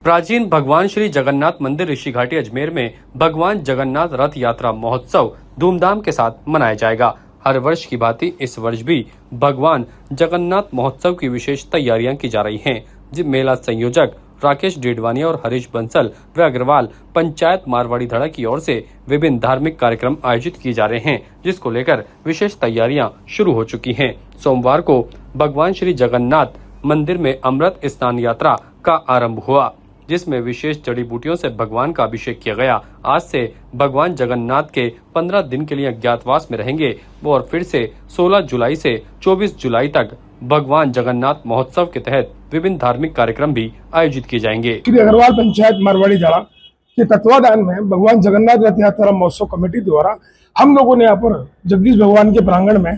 प्राचीन भगवान श्री जगन्नाथ मंदिर ऋषिघाटी अजमेर में भगवान जगन्नाथ रथ यात्रा महोत्सव धूमधाम के साथ मनाया जाएगा। हर वर्ष की भांति इस वर्ष भी भगवान जगन्नाथ महोत्सव की विशेष तैयारियां की जा रही हैं। जिस मेला संयोजक राकेश डेडवानिया और हरीश बंसल व अग्रवाल पंचायत मारवाड़ी धड़ा की ओर से विभिन्न धार्मिक कार्यक्रम आयोजित किए जा रहे हैं, जिसको लेकर विशेष तैयारियां शुरू हो चुकी हैं। सोमवार को भगवान श्री जगन्नाथ मंदिर में अमृत स्नान यात्रा का आरंभ हुआ, जिसमें विशेष जड़ी बूटियों से भगवान का अभिषेक किया गया। आज से भगवान जगन्नाथ के 15 दिन के लिए अज्ञातवास में रहेंगे और फिर से 16 जुलाई से 24 जुलाई तक भगवान जगन्नाथ महोत्सव के तहत विभिन्न धार्मिक कार्यक्रम भी आयोजित किए जाएंगे। श्री अग्रवाल पंचायत मारवाड़ी धड़ा के तत्वाधान में भगवान जगन्नाथ रथ यात्रा महोत्सव कमेटी द्वारा हम लोगों ने यहाँ पर जगदीश भगवान के प्रांगण में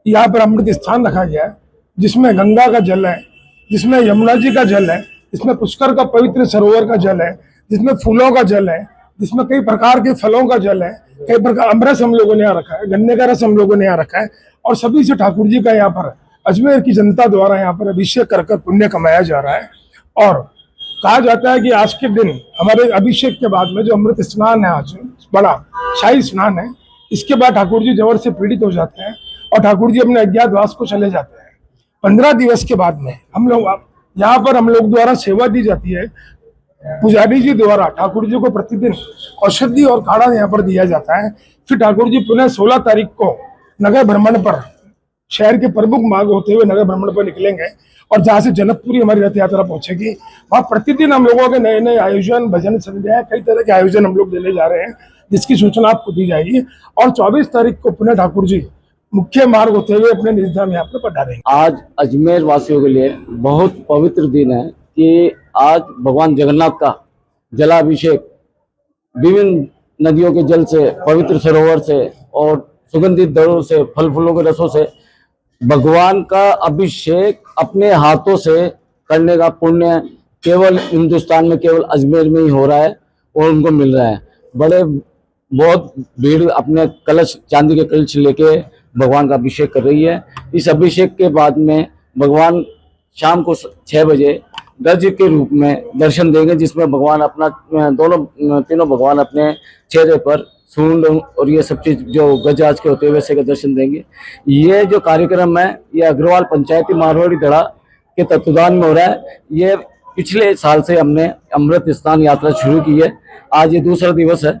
यहाँ पर अमृत स्थान रखा गया है, जिसमें गंगा का जल है, जिसमें यमुना जी का जल है, इसमें पुष्कर का पवित्र सरोवर का जल है, जिसमें फूलों का जल है, जिसमें कई प्रकार के फलों का जल है, कई प्रकार अमरस हम लोगों ने यहाँ रखा है, गन्ने का रस हम लोगों ने यहाँ रखा है और सभी से ठाकुर जी का यहाँ पर अजमेर की जनता द्वारा यहाँ पर अभिषेक कर पुण्य कमाया जा रहा है। और कहा जाता है कि आज के दिन हमारे अभिषेक के बाद में जो अमृत स्नान है, आज बड़ा शाही स्नान है, इसके बाद ठाकुर जी ज्वर से पीड़ित हो जाते हैं और ठाकुर जी अपने अज्ञातवास को चले जाते हैं। 15 दिवस के बाद में हम लोग यहाँ पर हम लोग द्वारा सेवा दी जाती है। पुजारी जी द्वारा ठाकुर जी को प्रतिदिन औषधि और काढ़ा यहाँ पर दिया जाता है। फिर ठाकुर जी पुनः 16 तारीख को नगर भ्रमण पर शहर के प्रमुख मार्ग होते हुए नगर भ्रमण पर निकलेंगे और जहाँ से जनकपुरी हमारी रथ यात्रा पहुंचेगी, वहाँ प्रतिदिन हम लोगों के नए नए आयोजन, भजन संध्या, कई तरह के आयोजन हम लोग देने जा रहे हैं, जिसकी सूचना आपको दी जाएगी। और 24 तारीख को पुनः ठाकुर जी मुख्य मार्ग होते हुए अपने निज धाम यहाँ पर पधारेंगे। आज अजमेर वासियों के लिए बहुत पवित्र दिन है कि आज भगवान जगन्नाथ का जलाभिषेक विभिन्न नदियों के जल से, पवित्र सरोवर से और सुगंधित दड़ों से, फल फूलों के रसों से भगवान का अभिषेक अपने हाथों से करने का पुण्य केवल हिंदुस्तान में, केवल अजमेर में ही हो रहा है और उनको मिल रहा है। बहुत भीड़ अपने कलश, चांदी के कलश लेके भगवान का अभिषेक कर रही है। इस अभिषेक के बाद में भगवान शाम को 6 बजे गज के रूप में दर्शन देंगे, जिसमें भगवान अपना तीनों भगवान अपने चेहरे पर सूंड और ये सब चीज जो गजराज के होते हैं वैसे का दर्शन देंगे। ये जो कार्यक्रम है ये अग्रवाल पंचायती मारवाड़ी धड़ा के तत्वाधान में हो रहा है। ये पिछले साल से हमने अमृत स्नान यात्रा शुरू की है। आज ये दूसरा दिवस है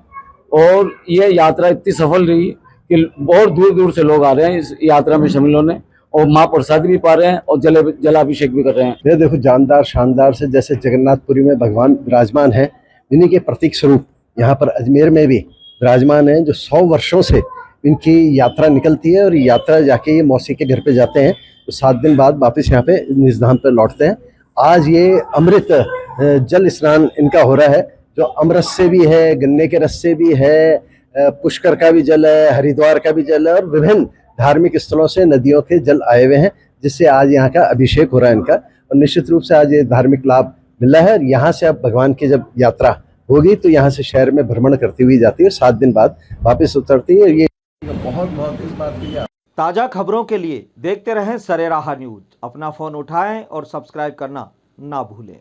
और ये यात्रा इतनी सफल रही कि बहुत दूर दूर से लोग आ रहे हैं इस यात्रा में शामिल होने और महाप्रसाद भी पा रहे हैं और जलाभिषेक भी कर रहे हैं। ये देखो जानदार शानदार से जैसे जगन्नाथपुरी में भगवान विराजमान है, इन्हीं के प्रतीक स्वरूप यहाँ पर अजमेर में भी विराजमान है, जो 100 वर्षों से इनकी यात्रा निकलती है और यात्रा जाके ये मौसी के घर पे जाते हैं तो 7 दिन बाद वापस यहाँ पे निज धाम पे लौटते हैं। आज ये अमृत जल स्नान इनका हो रहा है, जो अमृत से भी है, गन्ने के रस से भी है, पुष्कर का भी जल है, हरिद्वार का भी जल है और विभिन्न धार्मिक स्थलों से नदियों के जल आए हुए हैं, जिससे आज यहाँ का अभिषेक हो रहा है इनका। और निश्चित रूप से आज ये धार्मिक लाभ मिला है। यहाँ से अब भगवान की जब यात्रा होगी तो यहाँ से शहर में भ्रमण करती हुई जाती है, 7 दिन बाद वापस उतरती है। ये बहुत इस बात की ताज़ा खबरों के लिए देखते रहें सरेराह न्यूज। अपना फोन उठाएं और सब्सक्राइब करना ना भूलें।